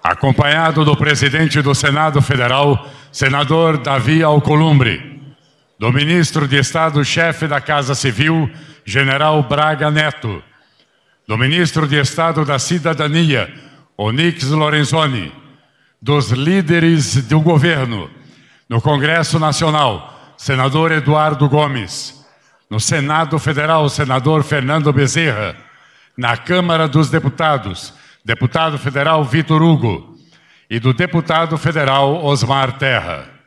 acompanhado do presidente do Senado Federal, senador Davi Alcolumbre, do ministro de Estado-chefe da Casa Civil, general Braga Neto, do ministro de Estado da Cidadania, Onyx Lorenzoni, dos líderes do governo, no Congresso Nacional, senador Eduardo Gomes, no Senado Federal, senador Fernando Bezerra, na Câmara dos Deputados, deputado federal Vitor Hugo e do deputado federal Osmar Terra.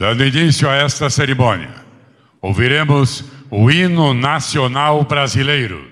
Dando início a esta cerimônia, ouviremos o hino nacional brasileiro.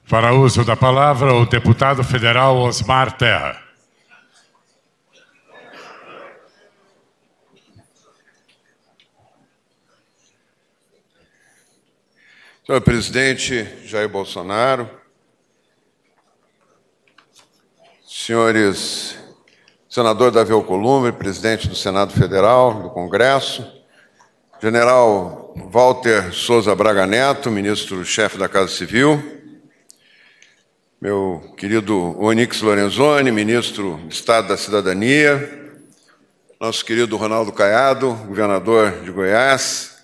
Para uso da palavra, o deputado federal Osmar Terra. Senhor presidente Jair Bolsonaro, senhores senador Davi Alcolumbre, presidente do Senado Federal, do Congresso, general Walter Souza Braga Neto, ministro-chefe da Casa Civil, meu querido Onyx Lorenzoni, ministro de Estado da Cidadania, nosso querido Ronaldo Caiado, governador de Goiás,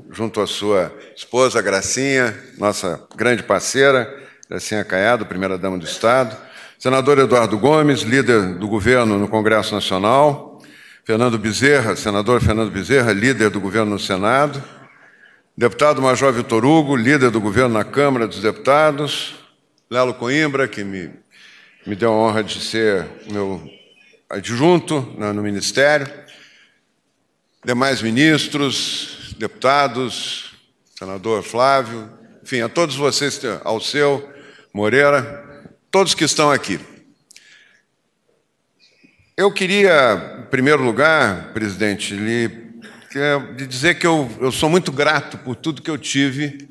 junto à sua esposa Gracinha, nossa grande parceira, Gracinha Caiado, primeira-dama do Estado, senador Eduardo Gomes, líder do governo no Congresso Nacional, Fernando Bezerra, senador Fernando Bezerra, líder do governo no Senado, deputado Major Vitor Hugo, líder do governo na Câmara dos Deputados, Lelo Coimbra, que me deu a honra de ser meu adjunto no Ministério, demais ministros, deputados, senador Flávio, enfim, a todos vocês, Alceu, Moreira, todos que estão aqui. Eu queria, em primeiro lugar, presidente, lhe dizer que eu sou muito grato por tudo que eu tive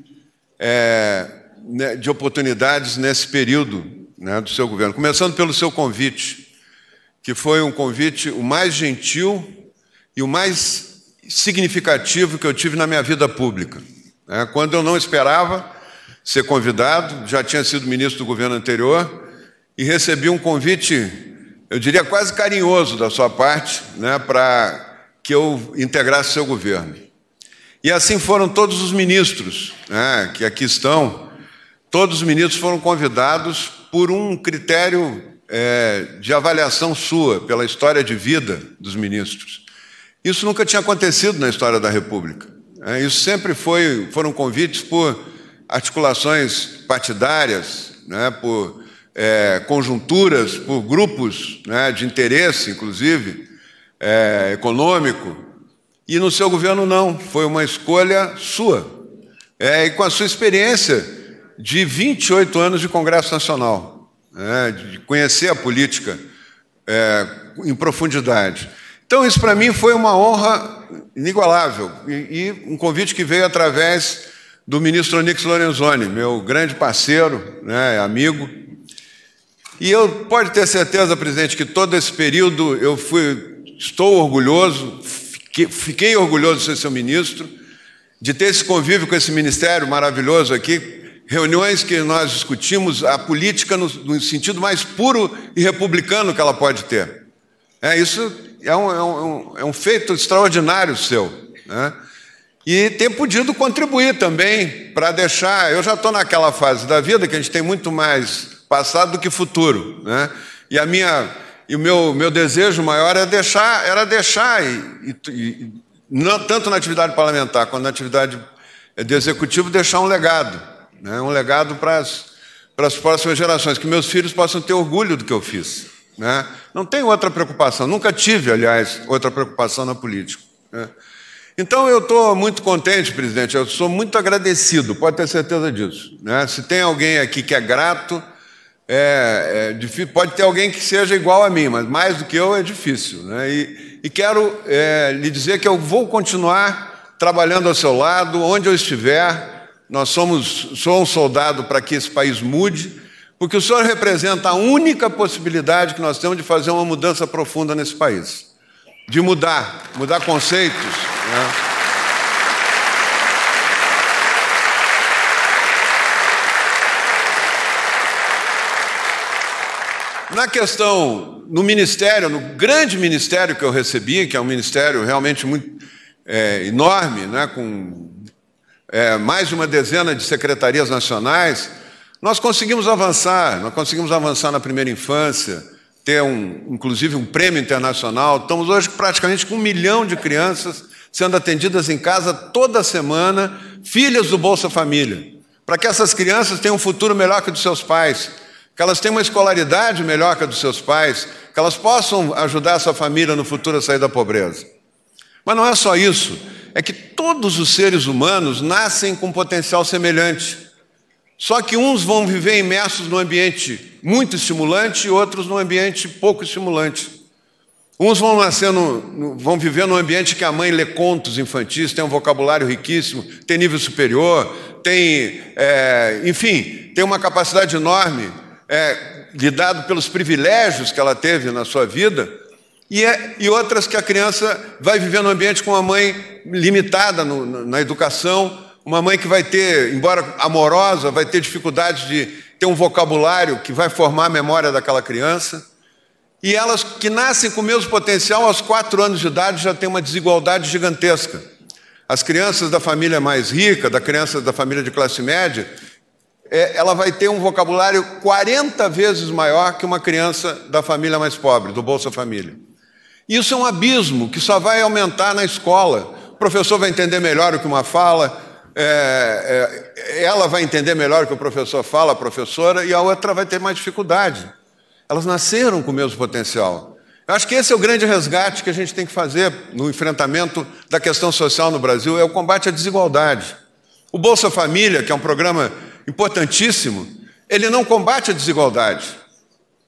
de oportunidades nesse período, né, do seu governo, começando pelo seu convite, que foi um convite o mais gentil e o mais significativo que eu tive na minha vida pública. Quando eu não esperava ser convidado, já tinha sido ministro do governo anterior, e recebi um convite, eu diria quase carinhoso da sua parte, né, para que eu integrasse seu governo. E assim foram todos os ministros, né, que aqui estão, todos os ministros foram convidados por um critério de avaliação sua, pela história de vida dos ministros. Isso nunca tinha acontecido na história da República. Isso sempre foram convites por articulações partidárias, né, por conjunturas, por grupos, né, de interesse, inclusive, econômico. E no seu governo não, foi uma escolha sua. E com a sua experiência de 28 anos de Congresso Nacional, de conhecer a política em profundidade. Então, isso para mim foi uma honra inigualável e um convite que veio através do ministro Onyx Lorenzoni, meu grande parceiro, né, amigo. E eu pode ter certeza, presidente, que todo esse período estou orgulhoso, fiquei orgulhoso de ser seu ministro, de ter esse convívio com esse ministério maravilhoso aqui, reuniões que nós discutimos a política no sentido mais puro e republicano que ela pode ter. Isso é um feito extraordinário seu, né? E ter podido contribuir também para deixar... Eu já estou naquela fase da vida que a gente tem muito mais passado do que futuro, né? E o meu desejo maior era deixar não, tanto na atividade parlamentar quanto na atividade do executivo, deixar um legado, né? Um legado para as próximas gerações, que meus filhos possam ter orgulho do que eu fiz, né? Não tenho outra preocupação, nunca tive, aliás, outra preocupação na política, né? Então, eu estou muito contente, presidente, eu sou muito agradecido, pode ter certeza disso, né? Se tem alguém aqui que é grato, difícil, pode ter alguém que seja igual a mim, mas mais do que eu é difícil, né? E quero lhe dizer que eu vou continuar trabalhando ao seu lado, onde eu estiver. Sou um soldado para que esse país mude, porque o senhor representa a única possibilidade que nós temos de fazer uma mudança profunda nesse país, de mudar conceitos, né? Na questão, no ministério, no grande ministério que eu recebi, que é um ministério realmente muito enorme, né, com mais de uma dezena de secretarias nacionais, nós conseguimos avançar na primeira infância, ter inclusive um prêmio internacional. Estamos hoje praticamente com 1 milhão de crianças sendo atendidas em casa toda semana, filhas do Bolsa Família, para que essas crianças tenham um futuro melhor que o dos seus pais, que elas tenham uma escolaridade melhor que a dos seus pais, que elas possam ajudar essa família no futuro a sair da pobreza. Mas não é só isso, é que todos os seres humanos nascem com potencial semelhante, só que uns vão viver imersos num ambiente muito estimulante e outros num ambiente pouco estimulante. Uns vão viver num ambiente que a mãe lê contos infantis, tem um vocabulário riquíssimo, tem nível superior, enfim, tem uma capacidade enorme, lidado pelos privilégios que ela teve na sua vida, e outras que a criança vai viver num ambiente com uma mãe limitada na educação, uma mãe que vai ter, embora amorosa, vai ter dificuldade de ter um vocabulário que vai formar a memória daquela criança. E elas que nascem com o mesmo potencial, aos 4 anos de idade, já tem uma desigualdade gigantesca. As crianças da família mais rica, da criança da família de classe média, ela vai ter um vocabulário 40 vezes maior que uma criança da família mais pobre, do Bolsa Família. Isso é um abismo que só vai aumentar na escola. O professor vai entender melhor o que uma fala, ela vai entender melhor o que o professor fala, a professora, e a outra vai ter mais dificuldade. Elas nasceram com o mesmo potencial. Eu acho que esse é o grande resgate que a gente tem que fazer no enfrentamento da questão social no Brasil, é o combate à desigualdade. O Bolsa Família, que é um programa importantíssimo, ele não combate a desigualdade.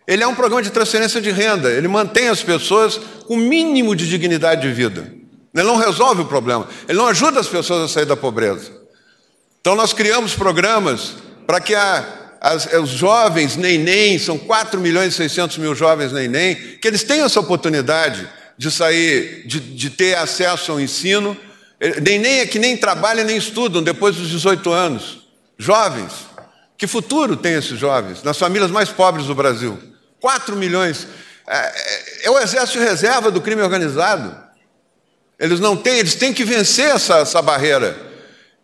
Ele é um programa de transferência de renda, ele mantém as pessoas com o mínimo de dignidade de vida. Ele não resolve o problema, ele não ajuda as pessoas a sair da pobreza. Então nós criamos programas para que os jovens NEM, são 4.600.000 jovens NEM, que eles tenham essa oportunidade de sair, de ter acesso ao ensino. NEM é que nem trabalham nem estudam depois dos 18 anos. Jovens, que futuro tem esses jovens nas famílias mais pobres do Brasil? 4 milhões. É o exército de reserva do crime organizado. Eles têm que vencer essa barreira.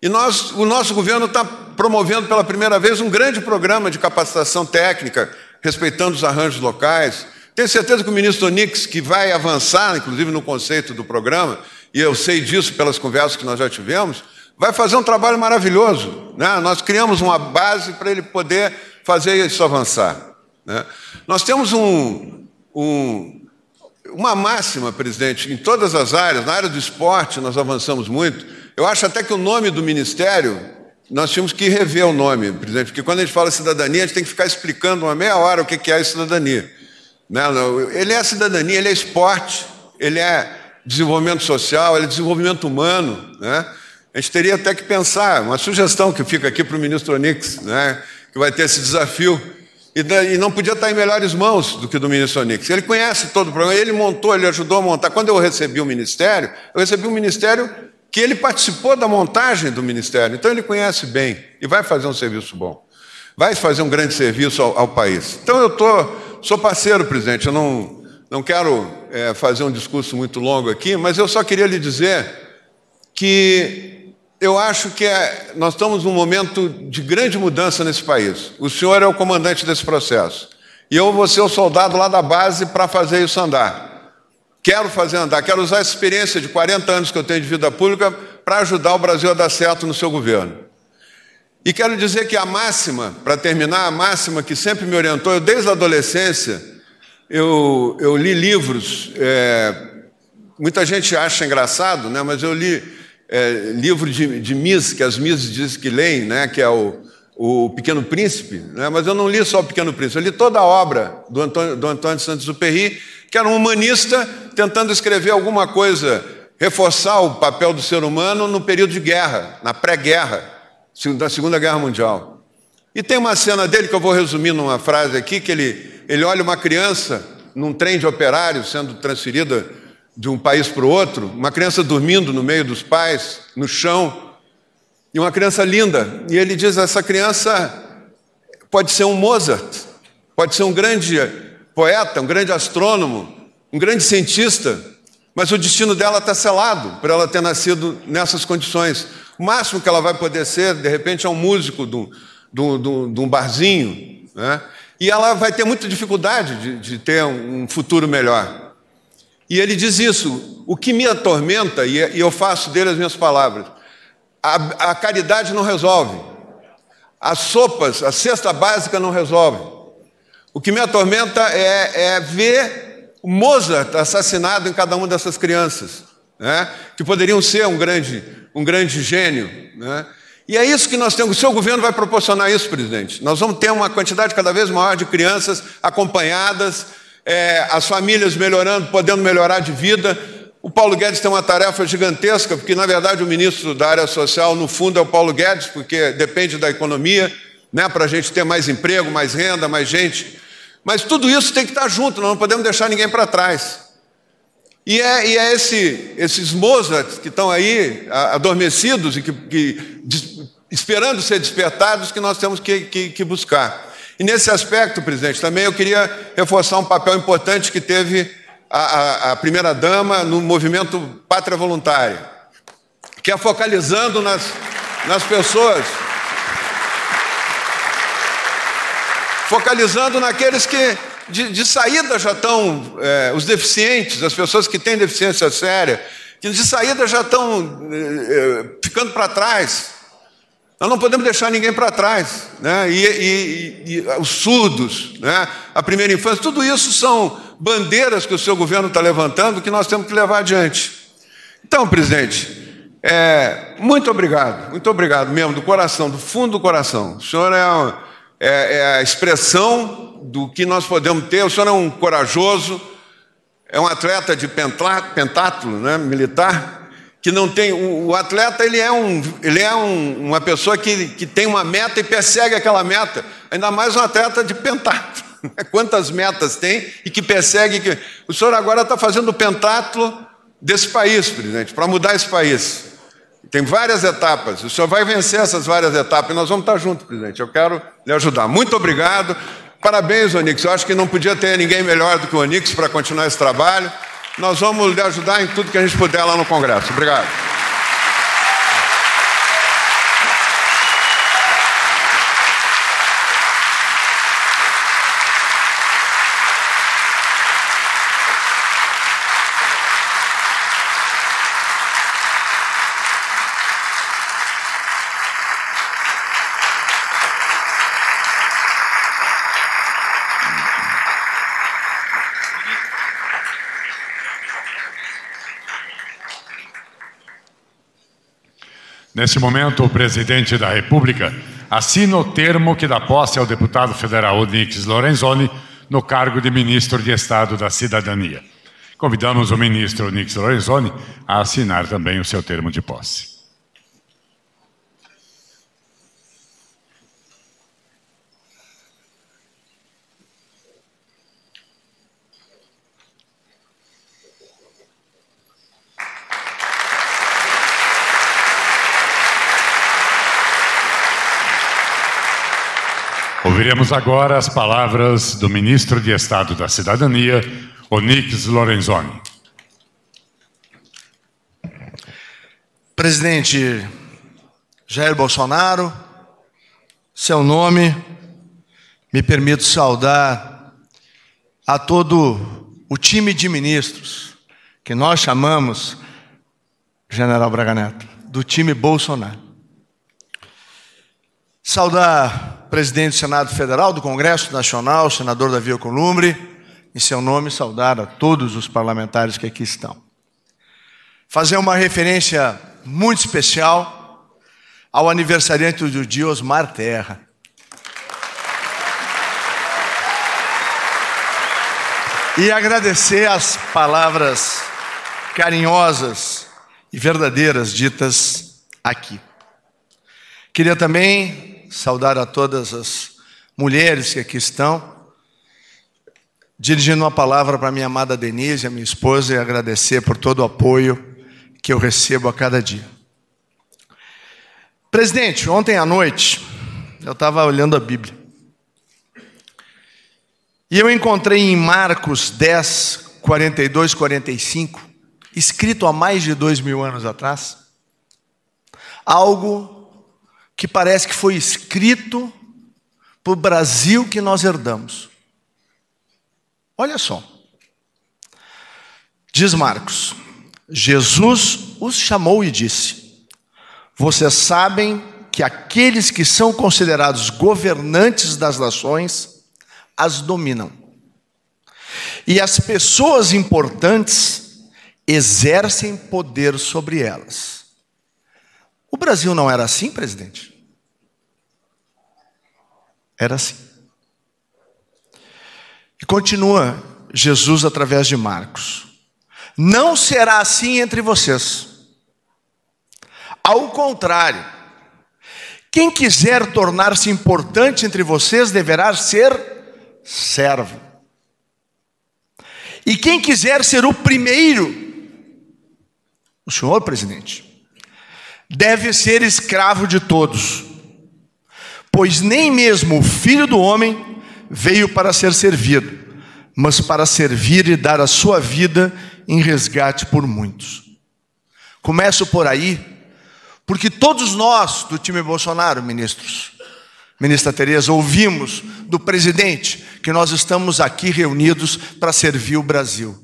E o nosso governo está promovendo pela primeira vez um grande programa de capacitação técnica, respeitando os arranjos locais. Tenho certeza que o ministro Onix, que vai avançar, inclusive, no conceito do programa, e eu sei disso pelas conversas que nós já tivemos, vai fazer um trabalho maravilhoso, né? Nós criamos uma base para ele poder fazer isso avançar, né? Nós temos uma máxima, presidente, em todas as áreas. Na área do esporte nós avançamos muito. Eu acho até que o nome do ministério, nós tínhamos que rever o nome, presidente, porque quando a gente fala cidadania, a gente tem que ficar explicando uma meia hora o que é a cidadania, né? Ele é cidadania, ele é esporte, ele é desenvolvimento social, ele é desenvolvimento humano, né? A gente teria até que pensar, uma sugestão que fica aqui para o ministro Onix, né, que vai ter esse desafio, e não podia estar em melhores mãos do que do ministro Onix. Ele conhece todo o programa, ele montou, ele ajudou a montar. Quando eu recebi o ministério que ele participou da montagem do ministério, então ele conhece bem e vai fazer um serviço bom, vai fazer um grande serviço ao país. Então eu sou parceiro, presidente, eu não quero fazer um discurso muito longo aqui, mas eu só queria lhe dizer que eu acho que nós estamos num momento de grande mudança nesse país. O senhor é o comandante desse processo. E eu vou ser o soldado lá da base para fazer isso andar. Quero fazer andar, quero usar essa experiência de 40 anos que eu tenho de vida pública para ajudar o Brasil a dar certo no seu governo. E quero dizer que a máxima, para terminar, a máxima que sempre me orientou, eu desde a adolescência, eu li livros, muita gente acha engraçado, né, mas eu li livro de Miss, que as Miss dizem que leem, né, que é o Pequeno Príncipe, né, mas eu não li só o Pequeno Príncipe, eu li toda a obra do Antônio de Saint-Exupéry, que era um humanista tentando escrever alguma coisa, reforçar o papel do ser humano no período de guerra, na pré-guerra, da Segunda Guerra Mundial. E tem uma cena dele que eu vou resumir numa frase aqui, que ele olha uma criança num trem de operários sendo transferida de um país para o outro, uma criança dormindo no meio dos pais, no chão, e uma criança linda. E ele diz, essa criança pode ser um Mozart, pode ser um grande poeta, um grande astrônomo, um grande cientista, mas o destino dela está selado por ela ter nascido nessas condições. O máximo que ela vai poder ser, de repente, é um músico de um barzinho, né? E ela vai ter muita dificuldade de ter um futuro melhor. E ele diz isso, o que me atormenta, e eu faço dele as minhas palavras, a caridade não resolve, as sopas, a cesta básica não resolve. O que me atormenta é ver o Mozart assassinado em cada uma dessas crianças, né, que poderiam ser um grande gênio, né? E é isso que nós temos. O seu governo vai proporcionar isso, presidente. Nós vamos ter uma quantidade cada vez maior de crianças acompanhadas, as famílias melhorando, podendo melhorar de vida. O Paulo Guedes tem uma tarefa gigantesca, porque, na verdade, o ministro da área social, no fundo, é o Paulo Guedes, porque depende da economia, né, para a gente ter mais emprego, mais renda, mais gente. Mas tudo isso tem que estar junto, nós não podemos deixar ninguém para trás. E é esses Mozart que estão aí adormecidos e esperando ser despertados que nós temos que buscar. E nesse aspecto, presidente, também eu queria reforçar um papel importante que teve a primeira-dama no movimento Pátria Voluntária, que é focalizando nas pessoas, focalizando naqueles que de saída já estão, os deficientes, as pessoas que têm deficiência séria, que de saída já estão ficando para trás. Nós não podemos deixar ninguém para trás, né? E os surdos, né? A primeira infância, tudo isso são bandeiras que o seu governo está levantando que nós temos que levar adiante. Então, presidente, muito obrigado mesmo, do coração, do fundo do coração. O senhor é a expressão do que nós podemos ter. O senhor é um corajoso, é um atleta de pentátulo, né, militar, que não tem... O atleta, ele é uma pessoa que tem uma meta e persegue aquela meta, ainda mais um atleta de pentátulo. Quantas metas tem e que persegue... O senhor agora está fazendo o pentátulo desse país, presidente, para mudar esse país. Tem várias etapas, o senhor vai vencer essas várias etapas e nós vamos estar juntos, presidente. Eu quero lhe ajudar. Muito obrigado. Parabéns, Onix. Eu acho que não podia ter ninguém melhor do que o Onix para continuar esse trabalho. Nós vamos lhe ajudar em tudo que a gente puder lá no Congresso. Obrigado. Nesse momento, o presidente da República assina o termo que dá posse ao deputado federal Onyx Lorenzoni no cargo de ministro de Estado da Cidadania. Convidamos o ministro Onyx Lorenzoni a assinar também o seu termo de posse. Ouviremos agora as palavras do ministro de Estado da Cidadania, Onyx Lorenzoni. Presidente Jair Bolsonaro, seu nome, me permito saudar a todo o time de ministros, que nós chamamos, General Braga Neto, do time Bolsonaro. Saudar o presidente do Senado Federal, do Congresso Nacional, o senador Davi Alcolumbre, em seu nome saudar a todos os parlamentares que aqui estão. Fazer uma referência muito especial ao aniversariante do dia, Osmar Terra. E agradecer as palavras carinhosas e verdadeiras ditas aqui. Queria também saudar a todas as mulheres que aqui estão, dirigindo uma palavra para minha amada Denise, a minha esposa, e agradecer por todo o apoio que eu recebo a cada dia. Presidente, ontem à noite, eu estava olhando a Bíblia, e eu encontrei em Marcos 10, 42, 45, escrito há mais de 2000 anos atrás, algo que parece que foi escrito para o Brasil que nós herdamos. Olha só. Diz Marcos: Jesus os chamou e disse: vocês sabem que aqueles que são considerados governantes das nações as dominam. E as pessoas importantes exercem poder sobre elas. O Brasil não era assim, presidente? Era assim. E continua Jesus através de Marcos: não será assim entre vocês. Ao contrário, quem quiser tornar-se importante entre vocês deverá ser servo. E quem quiser ser o primeiro o senhor, presidente, deve ser escravo de todos, pois nem mesmo o Filho do Homem veio para ser servido, mas para servir e dar a sua vida em resgate por muitos. Começo por aí, porque todos nós do time Bolsonaro, ministros, ministra Tereza, ouvimos do presidente que nós estamos aqui reunidos para servir o Brasil.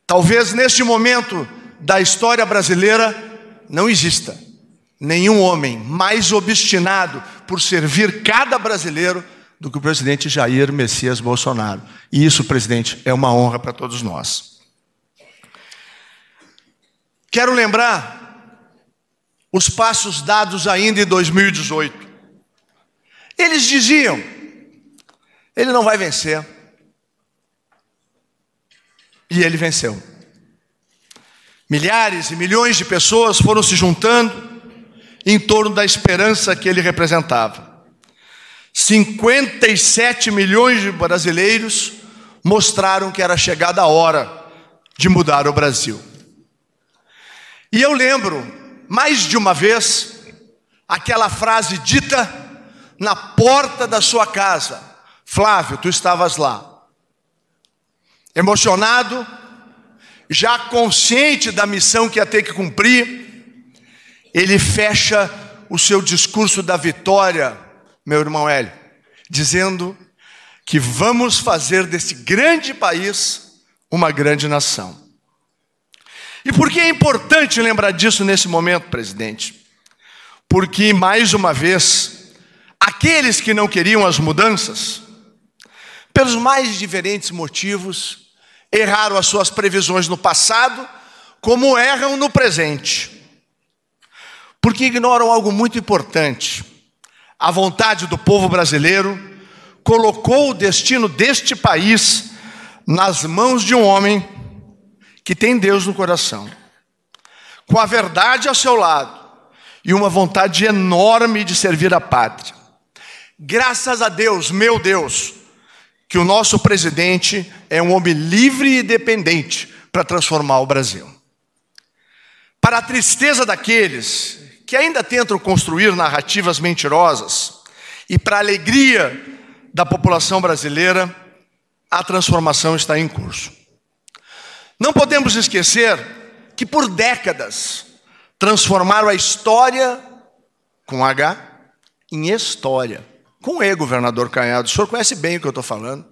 Talvez neste momento da história brasileira não exista nenhum homem mais obstinado por servir cada brasileiro do que o presidente Jair Messias Bolsonaro. E isso, presidente, é uma honra para todos nós. Quero lembrar os passos dados ainda em 2018. Eles diziam, ele não vai vencer. E ele venceu. Milhares e milhões de pessoas foram se juntando em torno da esperança que ele representava. 57 milhões de brasileiros mostraram que era chegada a hora de mudar o Brasil. E eu lembro, mais de uma vez, aquela frase dita na porta da sua casa. Flávio, tu estavas lá. Emocionado, já consciente da missão que ia ter que cumprir, ele fecha o seu discurso da vitória, meu irmão Hélio, dizendo que vamos fazer desse grande país uma grande nação. E por que é importante lembrar disso nesse momento, presidente? Porque, mais uma vez, aqueles que não queriam as mudanças, pelos mais diferentes motivos, erraram as suas previsões no passado, como erram no presente. Porque ignoram algo muito importante. A vontade do povo brasileiro colocou o destino deste país nas mãos de um homem que tem Deus no coração, com a verdade ao seu lado e uma vontade enorme de servir a pátria. Graças a Deus, meu Deus, que o nosso presidente é um homem livre e independente para transformar o Brasil. Para a tristeza daqueles que ainda tentam construir narrativas mentirosas e para a alegria da população brasileira, a transformação está em curso. Não podemos esquecer que por décadas transformaram a história, com H, em história. Com E, governador Canhado, o senhor conhece bem o que eu estou falando.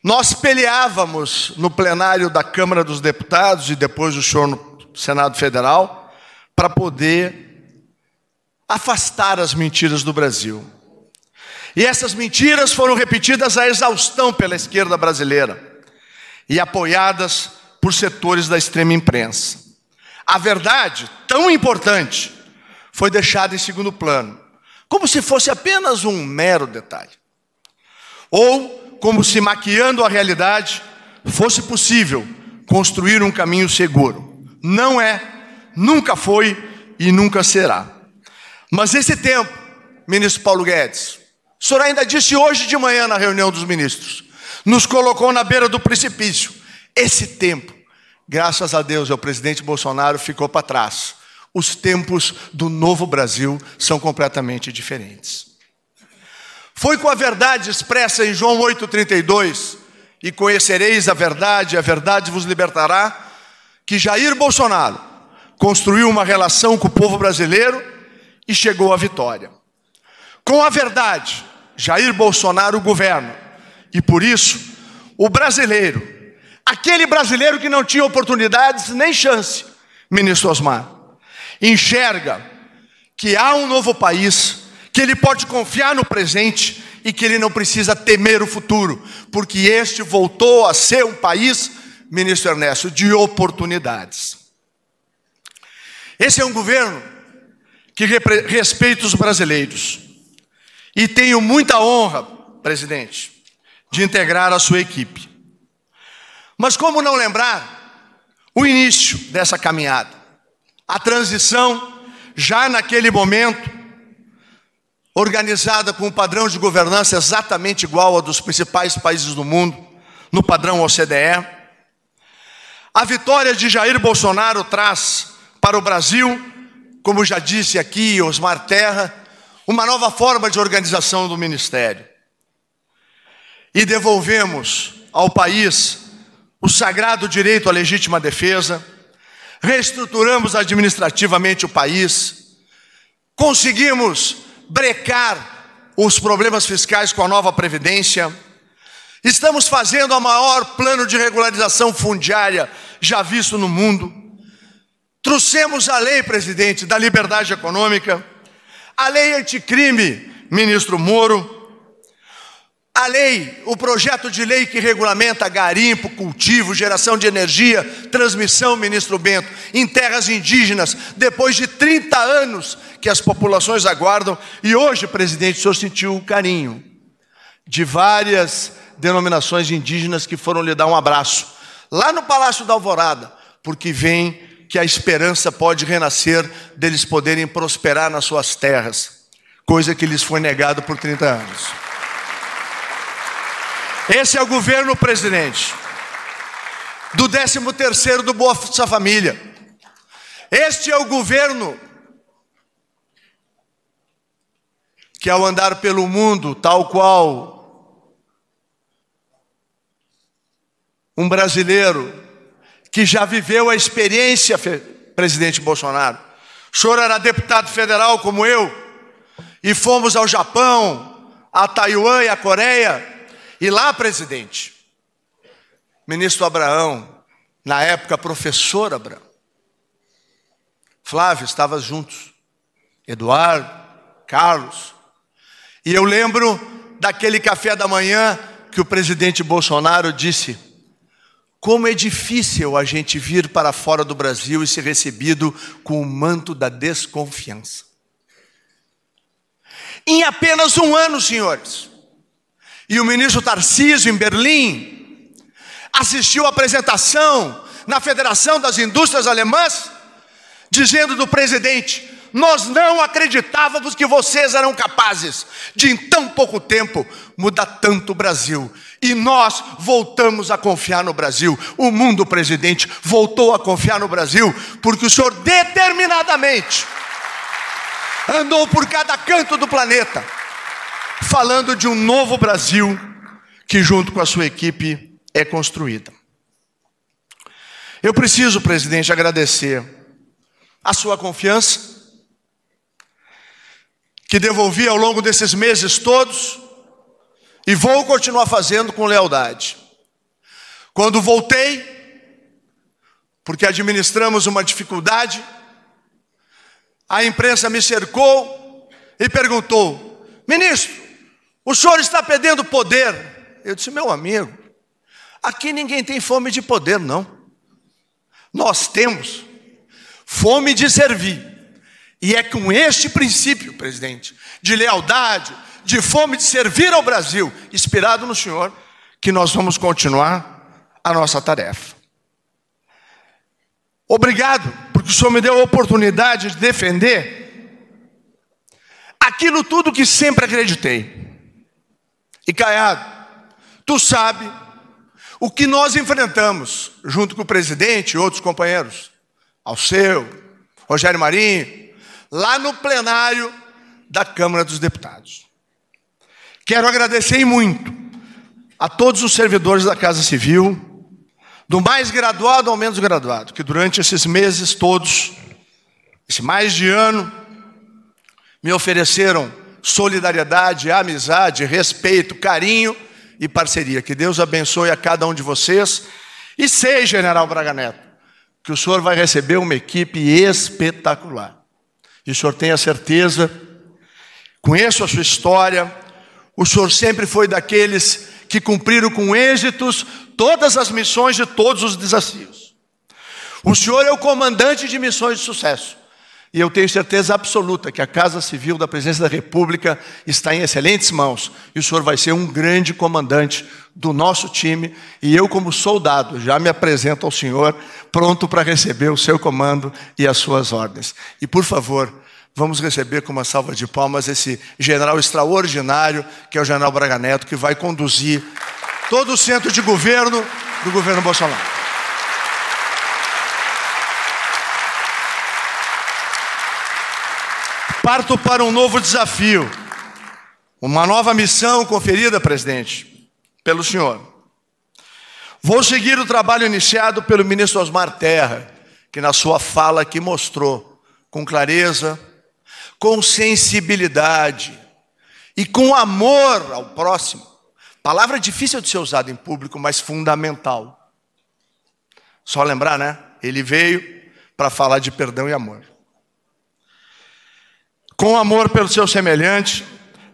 Nós peleávamos no plenário da Câmara dos Deputados e depois o senhor no Senado Federal para poder afastar as mentiras do Brasil. E essas mentiras foram repetidas à exaustão pela esquerda brasileira e apoiadas por setores da extrema imprensa. A verdade, tão importante, foi deixada em segundo plano, como se fosse apenas um mero detalhe. Ou como se, maquiando a realidade, fosse possível construir um caminho seguro. Não é, nunca foi e nunca será. Mas esse tempo, ministro Paulo Guedes, o senhor ainda disse hoje de manhã na reunião dos ministros, nos colocou na beira do precipício. Esse tempo, graças a Deus, o presidente Bolsonaro ficou para trás. Os tempos do novo Brasil são completamente diferentes. Foi com a verdade expressa em João 8,32, e conhecereis a verdade vos libertará, que Jair Bolsonaro construiu uma relação com o povo brasileiro e chegou à vitória. Com a verdade, Jair Bolsonaro governa, e por isso, o brasileiro, aquele brasileiro que não tinha oportunidades nem chance, ministro Osmar, enxerga que há um novo país, que ele pode confiar no presente e que ele não precisa temer o futuro, porque este voltou a ser um país, ministro Ernesto, de oportunidades. Esse é um governo que respeita os brasileiros. E tenho muita honra, presidente, de integrar a sua equipe. Mas como não lembrar o início dessa caminhada? A transição, já naquele momento, organizada com um padrão de governança exatamente igual ao dos principais países do mundo, no padrão OCDE. A vitória de Jair Bolsonaro traz para o Brasil, como já disse aqui Osmar Terra, uma nova forma de organização do Ministério. E devolvemos ao país o sagrado direito à legítima defesa, reestruturamos administrativamente o país, conseguimos brecar os problemas fiscais com a nova Previdência, estamos fazendo o maior plano de regularização fundiária já visto no mundo, trouxemos a lei, presidente, da liberdade econômica, a lei anticrime, ministro Moro, a lei, o projeto de lei que regulamenta garimpo, cultivo, geração de energia, transmissão, ministro Bento, em terras indígenas, depois de 30 anos que as populações aguardam. E hoje, presidente, o senhor sentiu o carinho de várias denominações indígenas que foram lhe dar um abraço, lá no Palácio da Alvorada, porque veem que a esperança pode renascer deles poderem prosperar nas suas terras, coisa que lhes foi negado por 30 anos. Esse é o governo, presidente, do 13º do Bolsa Família. Este é o governo que, ao andar pelo mundo, tal qual um brasileiro que já viveu a experiência, presidente Bolsonaro. O senhor era deputado federal como eu, e fomos ao Japão, a Taiwan e a Coreia. E lá, presidente, ministro Abraão, na época professor Abraão, Flávio, estava juntos, Eduardo, Carlos, e eu lembro daquele café da manhã que o presidente Bolsonaro disse: como é difícil a gente vir para fora do Brasil e ser recebido com o manto da desconfiança. Em apenas um ano, senhores, e o ministro Tarcísio, em Berlim, assistiu à apresentação na Federação das Indústrias Alemãs, dizendo do presidente: nós não acreditávamos que vocês eram capazes de, em tão pouco tempo, mudar tanto o Brasil. E nós voltamos a confiar no Brasil. O mundo, presidente, voltou a confiar no Brasil, porque o senhor determinadamente andou por cada canto do planeta, falando de um novo Brasil que, junto com a sua equipe, é construída. Eu preciso, presidente, agradecer a sua confiança, que devolvi ao longo desses meses todos, e vou continuar fazendo com lealdade. Quando voltei, porque administramos uma dificuldade, a imprensa me cercou e perguntou: ministro, o senhor está perdendo poder? Eu disse: meu amigo, aqui ninguém tem fome de poder, não. Nós temos fome de servir. E é com este princípio, presidente, de lealdade, de fome de servir ao Brasil, inspirado no senhor, que nós vamos continuar a nossa tarefa. Obrigado, porque o senhor me deu a oportunidade de defender aquilo tudo que sempre acreditei. E Caiado, tu sabe o que nós enfrentamos, junto com o presidente e outros companheiros, Alceu, Rogério Marinho, lá no plenário da Câmara dos Deputados. Quero agradecer muito a todos os servidores da Casa Civil, do mais graduado ao menos graduado, que durante esses meses todos, esse mais de ano, me ofereceram solidariedade, amizade, respeito, carinho e parceria. Que Deus abençoe a cada um de vocês. E sei, General Braga Neto, que o senhor vai receber uma equipe espetacular. E o senhor tenha certeza, conheço a sua história, o senhor sempre foi daqueles que cumpriram com êxitos todas as missões de todos os desafios. O senhor é o comandante de missões de sucesso. E eu tenho certeza absoluta que a Casa Civil da Presidência da República está em excelentes mãos. E o senhor vai ser um grande comandante do nosso time. E eu, como soldado, já me apresento ao senhor, pronto para receber o seu comando e as suas ordens. E, por favor, vamos receber com uma salva de palmas esse general extraordinário, que é o general Braga Neto, que vai conduzir todo o centro de governo do governo Bolsonaro. Parto para um novo desafio, uma nova missão conferida, presidente, pelo senhor. Vou seguir o trabalho iniciado pelo ministro Osmar Terra, que na sua fala aqui mostrou com clareza, com sensibilidade e com amor ao próximo. Palavra difícil de ser usada em público, mas fundamental. Só lembrar, né? Ele veio para falar de perdão e amor. Com amor pelo seu semelhante,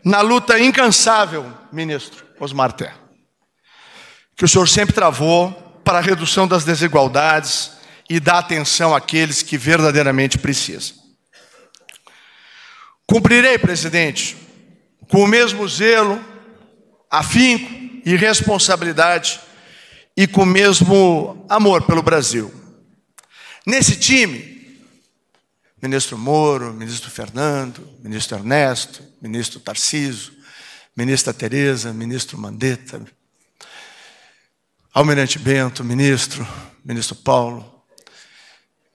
na luta incansável, ministro Osmar Terra, que o senhor sempre travou para a redução das desigualdades e dar atenção àqueles que verdadeiramente precisam. Cumprirei, presidente, com o mesmo zelo, afinco e responsabilidade e com o mesmo amor pelo Brasil. Nesse time, ministro Moro, ministro Fernando, ministro Ernesto, ministro Tarcísio, ministra Tereza, ministro Mandetta, Almirante Bento, ministro Paulo,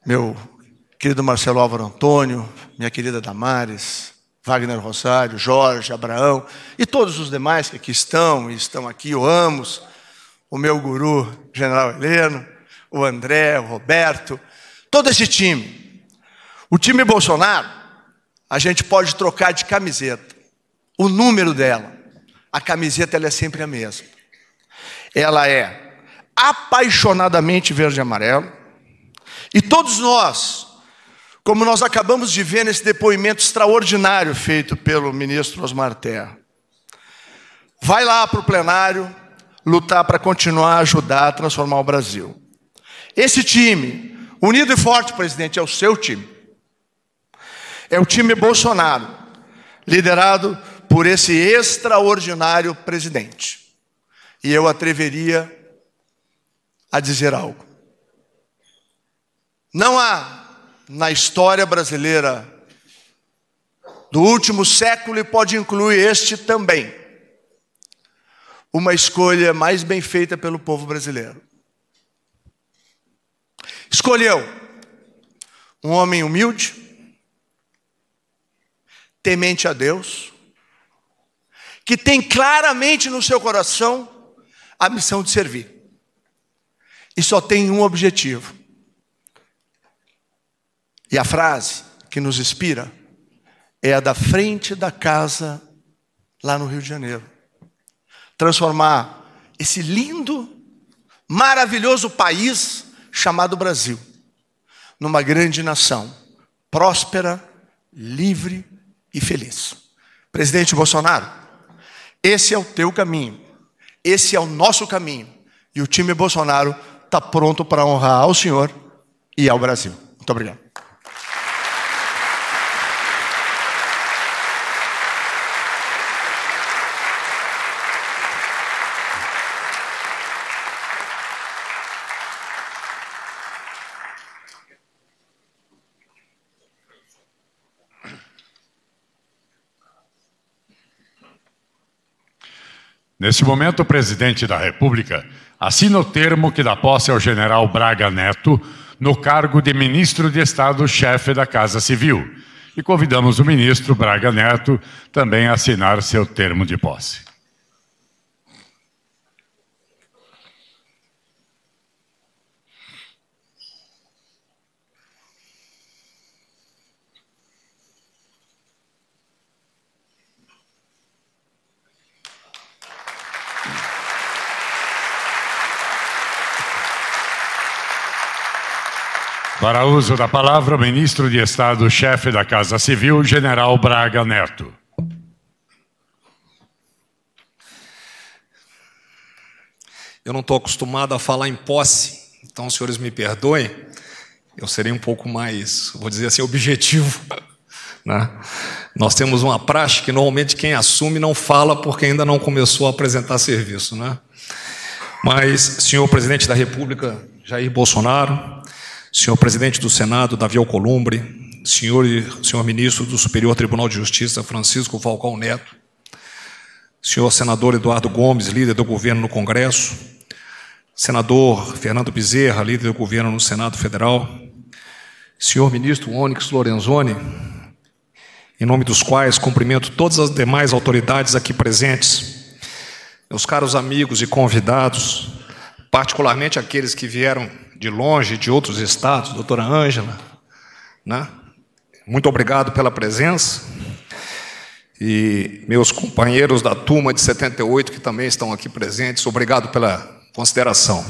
meu querido Marcelo Álvaro Antônio, minha querida Damares, Wagner Rosário, Jorge, Abraão e todos os demais que aqui estão e estão aqui, o Amos, o meu guru, General Heleno, o André, o Roberto, todo esse time. O time Bolsonaro, a gente pode trocar de camiseta. O número dela, a camiseta ela é sempre a mesma. Ela é apaixonadamente verde e amarelo. E todos nós, como nós acabamos de ver nesse depoimento extraordinário feito pelo ministro Osmar Terra, vai lá para o plenário lutar para continuar a ajudar a transformar o Brasil. Esse time, unido e forte, presidente, é o seu time. É o time Bolsonaro, liderado por esse extraordinário presidente. E eu atreveria a dizer algo. Não há na história brasileira do último século, e pode incluir este também, uma escolha mais bem feita pelo povo brasileiro. Escolheu um homem humilde, temente a Deus, que tem claramente no seu coração a missão de servir. E só tem um objetivo. E a frase que nos inspira é a da frente da casa lá no Rio de Janeiro. Transformar esse lindo, maravilhoso país chamado Brasil numa grande nação, próspera, livre e feliz. Presidente Bolsonaro, esse é o teu caminho, esse é o nosso caminho, e o time Bolsonaro está pronto para honrar ao senhor e ao Brasil. Muito obrigado. Nesse momento, o presidente da República assina o termo que dá posse ao general Braga Neto no cargo de ministro de Estado-chefe da Casa Civil. E convidamos o ministro Braga Neto também a assinar seu termo de posse. Para uso da palavra, o ministro de Estado-chefe da Casa Civil, general Braga Neto. Eu não estou acostumado a falar em posse, então, os senhores me perdoem, eu serei um pouco mais, vou dizer assim, objetivo, né? Nós temos uma praxe que normalmente quem assume não fala porque ainda não começou a apresentar serviço, né? Mas, senhor presidente da República, Jair Bolsonaro, senhor presidente do Senado, Davi Alcolumbre, senhor ministro do Superior Tribunal de Justiça, Francisco Falcão Neto, senhor senador Eduardo Gomes, líder do governo no Congresso, senador Fernando Bezerra, líder do governo no Senado Federal, senhor ministro Onyx Lorenzoni, em nome dos quais cumprimento todas as demais autoridades aqui presentes, meus caros amigos e convidados, particularmente aqueles que vieram de longe, de outros estados, doutora Ângela, né? Muito obrigado pela presença. E meus companheiros da turma de 78, que também estão aqui presentes, obrigado pela consideração.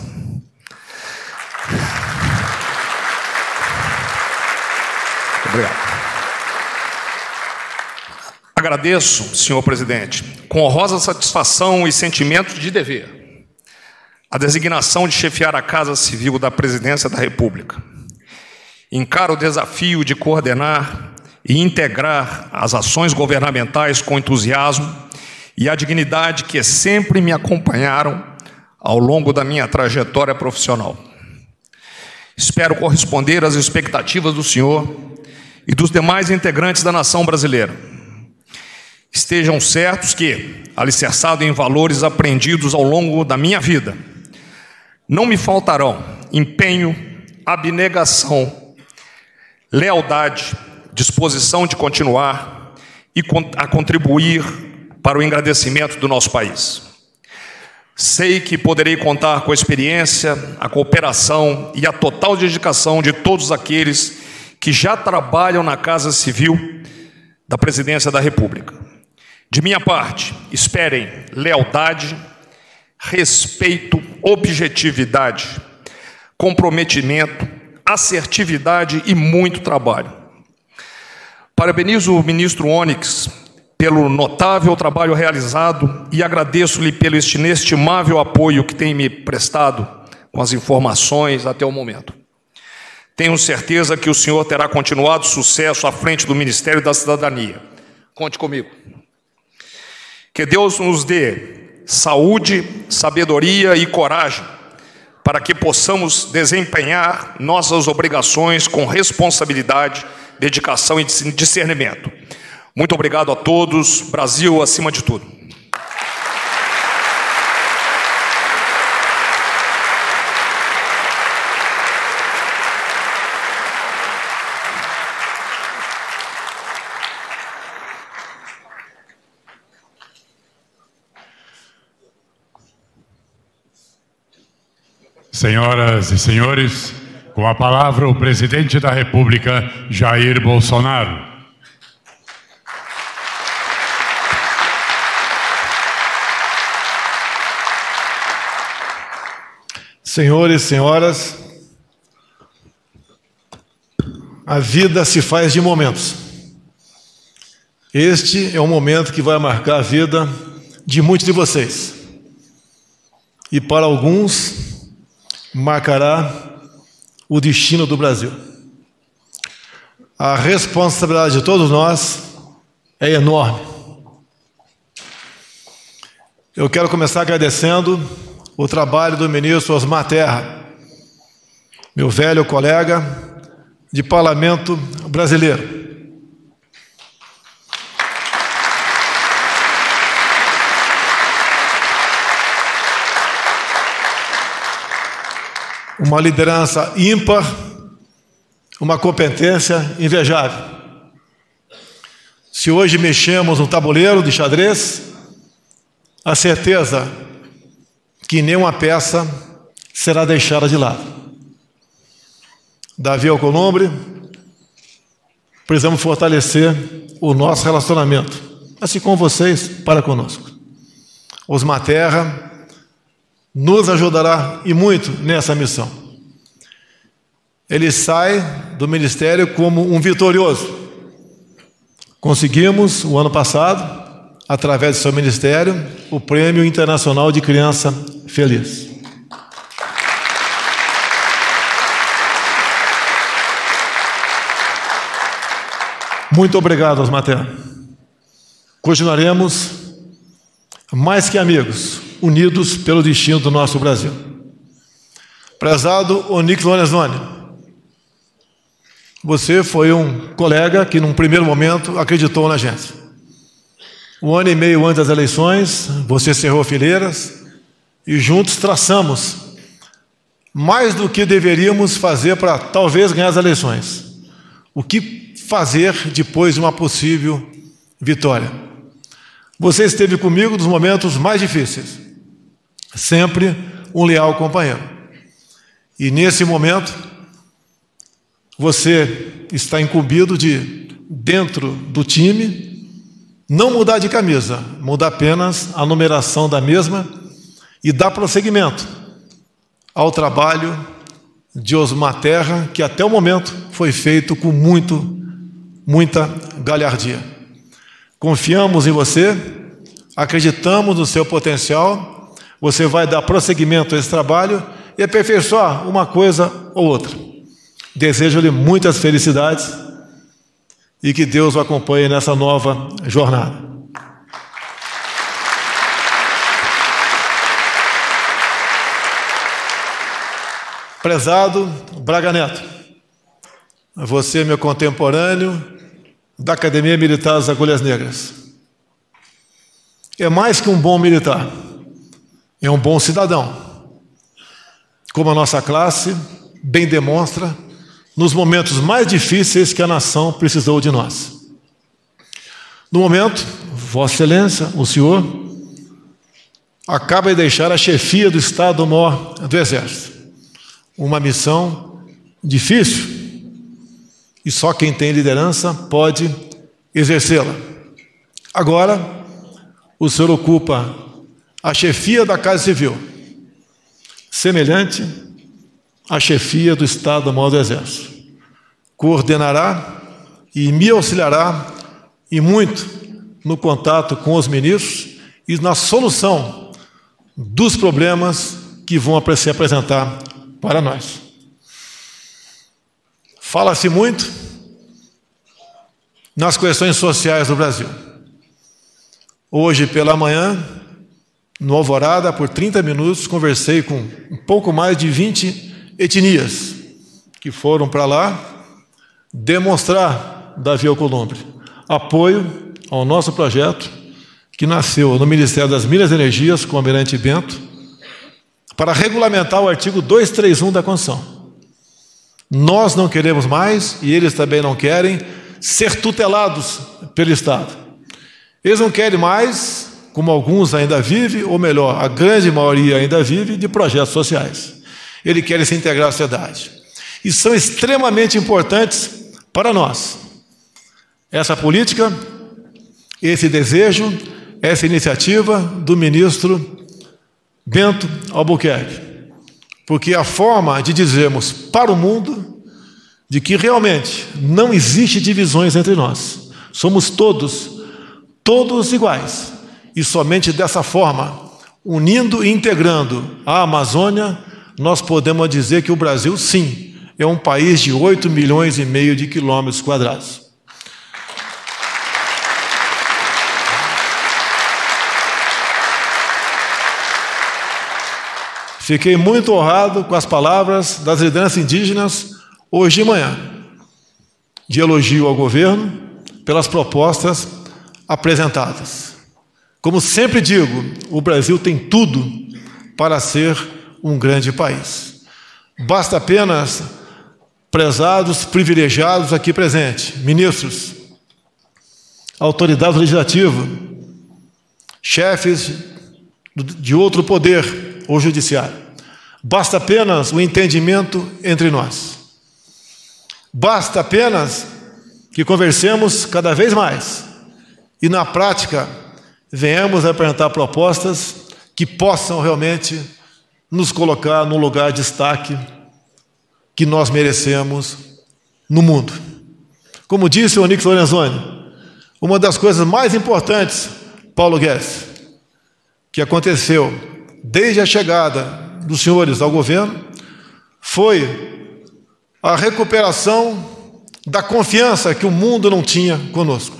Obrigado. Agradeço, senhor presidente, com honrosa satisfação e sentimento de dever, a designação de chefiar a Casa Civil da Presidência da República. Encaro o desafio de coordenar e integrar as ações governamentais com entusiasmo e a dignidade que sempre me acompanharam ao longo da minha trajetória profissional. Espero corresponder às expectativas do senhor e dos demais integrantes da nação brasileira. Estejam certos que, alicerçado em valores aprendidos ao longo da minha vida, não me faltarão empenho, abnegação, lealdade, disposição de continuar e a contribuir para o engrandecimento do nosso país. Sei que poderei contar com a experiência, a cooperação e a total dedicação de todos aqueles que já trabalham na Casa Civil da Presidência da República. De minha parte, esperem lealdade, respeito, objetividade, comprometimento, assertividade e muito trabalho. Parabenizo o ministro Onyx pelo notável trabalho realizado e agradeço-lhe pelo inestimável apoio que tem me prestado com as informações até o momento. Tenho certeza que o senhor terá continuado sucesso à frente do Ministério da Cidadania. Conte comigo. Que Deus nos dê saúde, sabedoria e coragem para que possamos desempenhar nossas obrigações com responsabilidade, dedicação e discernimento. Muito obrigado a todos. Brasil acima de tudo. Senhoras e senhores, com a palavra o presidente da República, Jair Bolsonaro. Senhores e senhoras, a vida se faz de momentos. Este é um momento que vai marcar a vida de muitos de vocês. E para alguns, marcará o destino do Brasil. A responsabilidade de todos nós é enorme. Eu quero começar agradecendo o trabalho do ministro Osmar Terra, meu velho colega de parlamento brasileiro. Uma liderança ímpar, uma competência invejável. Se hoje mexemos no tabuleiro de xadrez, a certeza que nenhuma peça será deixada de lado. Davi Alcolumbre, precisamos fortalecer o nosso relacionamento, assim como vocês para conosco. Osmar Terra nos ajudará e muito nessa missão. Ele sai do ministério como um vitorioso. Conseguimos, o ano passado, através do seu ministério, o Prêmio Internacional de Criança Feliz. Muito obrigado, Osmar Terra. Continuaremos mais que amigos, unidos pelo destino do nosso Brasil. Prezado Onyx Lorenzoni, você foi um colega que, num primeiro momento, acreditou na gente. 1 ano e meio antes das eleições, você cerrou fileiras e juntos traçamos mais do que deveríamos fazer para talvez ganhar as eleições. O que fazer depois de uma possível vitória. Você esteve comigo nos momentos mais difíceis, sempre um leal companheiro. E nesse momento, você está incumbido de, dentro do time, não mudar de camisa, mudar apenas a numeração da mesma e dar prosseguimento ao trabalho de Osmar Terra, que até o momento foi feito com muita galhardia. Confiamos em você, acreditamos no seu potencial, você vai dar prosseguimento a esse trabalho e aperfeiçoar uma coisa ou outra. Desejo-lhe muitas felicidades e que Deus o acompanhe nessa nova jornada. Prezado Braga Neto, você é meu contemporâneo da Academia Militar das Agulhas Negras. É mais que um bom militar, é um bom cidadão, como a nossa classe bem demonstra nos momentos mais difíceis que a nação precisou de nós. No momento, Vossa Excelência, o senhor, acaba de deixar a chefia do Estado-Maior do Exército. Uma missão difícil e só quem tem liderança pode exercê-la. Agora, o senhor ocupa a chefia da Casa Civil, semelhante à chefia do Estado-Maior do Exército. Coordenará e me auxiliará e muito no contato com os ministros e na solução dos problemas que vão se apresentar para nós. Fala-se muito nas questões sociais do Brasil. Hoje pela manhã, no Alvorada, por 30 minutos, conversei com um pouco mais de 20 etnias que foram para lá demonstrar, Davi Alcolumbre, apoio ao nosso projeto que nasceu no Ministério das Minas e Energias com o Almirante Bento para regulamentar o artigo 231 da Constituição. Nós não queremos mais, e eles também não querem, ser tutelados pelo Estado. Eles não querem mais, como alguns ainda vivem, ou melhor, a grande maioria ainda vive, de projetos sociais. Eles querem se integrar à sociedade. E são extremamente importantes para nós. Essa política, esse desejo, essa iniciativa do ministro Bento Albuquerque. Porque a forma de dizermos para o mundo de que realmente não existe divisões entre nós. Somos todos iguais. E somente dessa forma, unindo e integrando a Amazônia, nós podemos dizer que o Brasil, sim, é um país de 8,5 milhões de quilômetros quadrados. Fiquei muito honrado com as palavras das lideranças indígenas hoje de manhã, de elogio ao governo pelas propostas apresentadas. Como sempre digo, o Brasil tem tudo para ser um grande país. Basta apenas, prezados, privilegiados aqui presentes, ministros, autoridade legislativa, chefes de outro poder ou judiciário. Basta apenas o entendimento entre nós. Basta apenas que conversemos cada vez mais e, na prática, venhamos a apresentar propostas que possam realmente nos colocar no lugar de destaque que nós merecemos no mundo. Como disse o Onyx Lorenzoni, uma das coisas mais importantes, Paulo Guedes, que aconteceu desde a chegada dos senhores ao governo, foi a recuperação da confiança que o mundo não tinha conosco.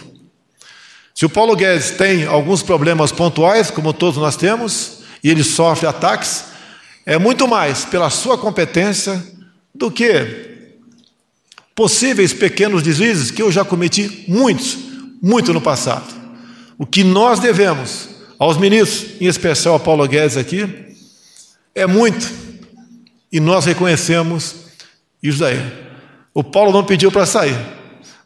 Se o Paulo Guedes tem alguns problemas pontuais, como todos nós temos, e ele sofre ataques, é muito mais pela sua competência do que possíveis pequenos deslizes que eu já cometi muito no passado. O que nós devemos aos ministros, em especial a Paulo Guedes aqui, é muito, e nós reconhecemos isso daí. O Paulo não pediu para sair,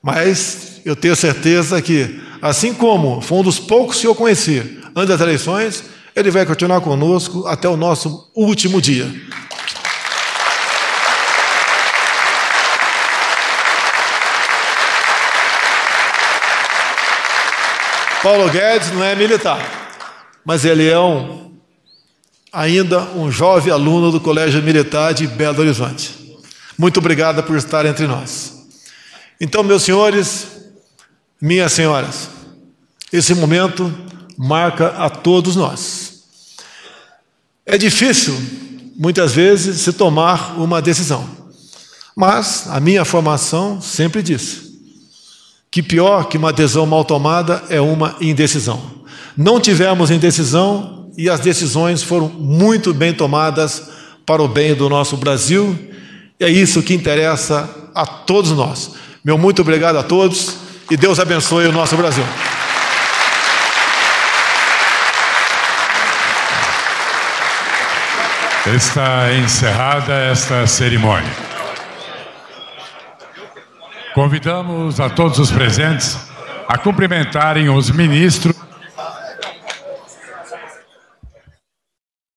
Mas eu tenho certeza que, assim como foi um dos poucos que eu conheci antes das eleições, ele vai continuar conosco até o nosso último dia. Paulo Guedes não é militar, mas ele é ainda um jovem aluno do Colégio Militar de Belo Horizonte. Muito obrigado por estar entre nós. Então, meus senhores, minhas senhoras, esse momento marca a todos nós. É difícil, muitas vezes, se tomar uma decisão, mas a minha formação sempre disse que pior que uma decisão mal tomada é uma indecisão. Não tivemos indecisão e as decisões foram muito bem tomadas para o bem do nosso Brasil. E é isso que interessa a todos nós. Meu muito obrigado a todos e Deus abençoe o nosso Brasil. Está encerrada esta cerimônia. Convidamos a todos os presentes a cumprimentarem os ministros